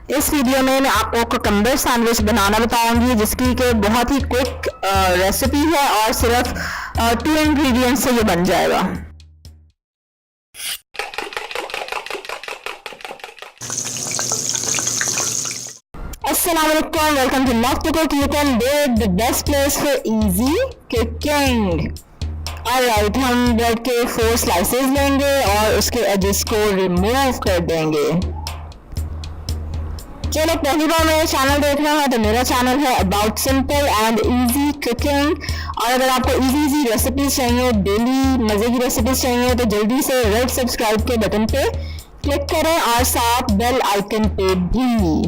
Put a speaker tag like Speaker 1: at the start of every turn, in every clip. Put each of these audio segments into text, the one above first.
Speaker 1: इस वीडियो में मैं आपको कुकम्बर सैंडविच बनाना बताऊंगी, जिसकी कि बहुत ही क्विक रेसिपी है और सिर्फ 2 इंग्रेडिएंट्स से ये बन जाएगा। अस्सलाम वालेकुम, welcome to love to cook. You can bake the best place for easy cooking. Alright, हम ब्रेड के 4 स्लाइसेस लेंगे और उसके एजेस को रिमूव कर देंगे। जो लोग पहली बार मेरा चैनल देख रहे हैं तो मेरा चैनल है about simple and easy cooking, और अगर आपको इजी रेसिपीज चाहिए, डेली मज़े की रेसिपीज चाहिए, तो जल्दी से रेड सब्सक्राइब के बटन पे क्लिक करें और साथ बेल आइकन पे भी।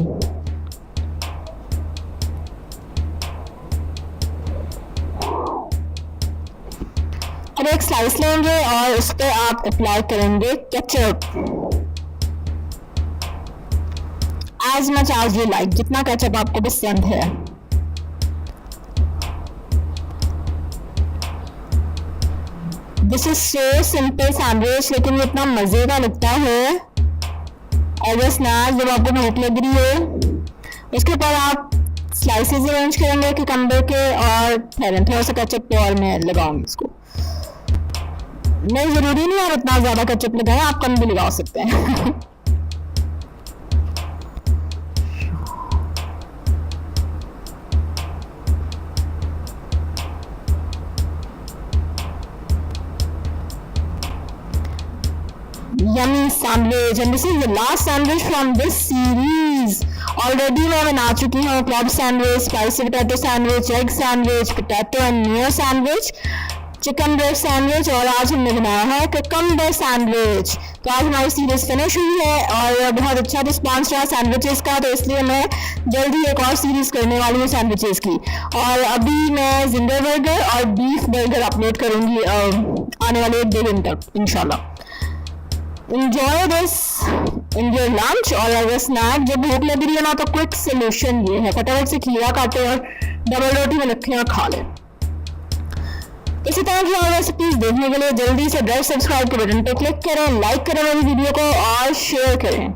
Speaker 1: अब एक स्लाइस लेंगे और उस पर आप अप्लाई करेंगे ketchup. As much as you like, जितना केचप आपको पसंद है। This is so simple sandwich, लेकिन ये इतना मजे का लगता है। एज स्नैक्स जब आपको भूख लग रही हो, उसके ऊपर आप स्लाइसेस अरेंज करेंगे कुकम्बर के और फिर थोड़ा सा केचप और मैं लगाऊंगी इसको। नहीं, जरूरी नहीं है इतना ज्यादा केचप लगाएं, आप कम भी लगा सकते हैं। Yummy sandwich, and this is the last sandwich from this series. Already मैं बना चुकी हूँ club sandwich, spicy potato sandwich, egg sandwich, potato and Mayo sandwich, chicken bread sandwich, और आज हमने बनाया है कुकम्बर सैंडविच। तो आज हमारी सीरीज फिनिश हुई है और बहुत अच्छा रिस्पांस रहा सैंडविचेस का, तो इसलिए मैं जल्दी एक और सीरीज करने वाली हूँ सैंडविचेस की। और अभी मैं जिंजर बर्गर और बीफ बर्गर अपलोड करूँगी आने वाले 1-2 दिन तक इंशाल्लाह। Enjoy this in your lunch और अगर स्नैक जब भूख लग रही है ना, तो क्विक सोल्यूशन ये है, फटाफट से खीरा काटे और डबल रोटी में रखें और खा लें। इसी तरह की और रेसिपीज देखने के लिए जल्दी से रेड सब्सक्राइब के बटन पर क्लिक करें, लाइक करें मेरी वीडियो को और शेयर करें।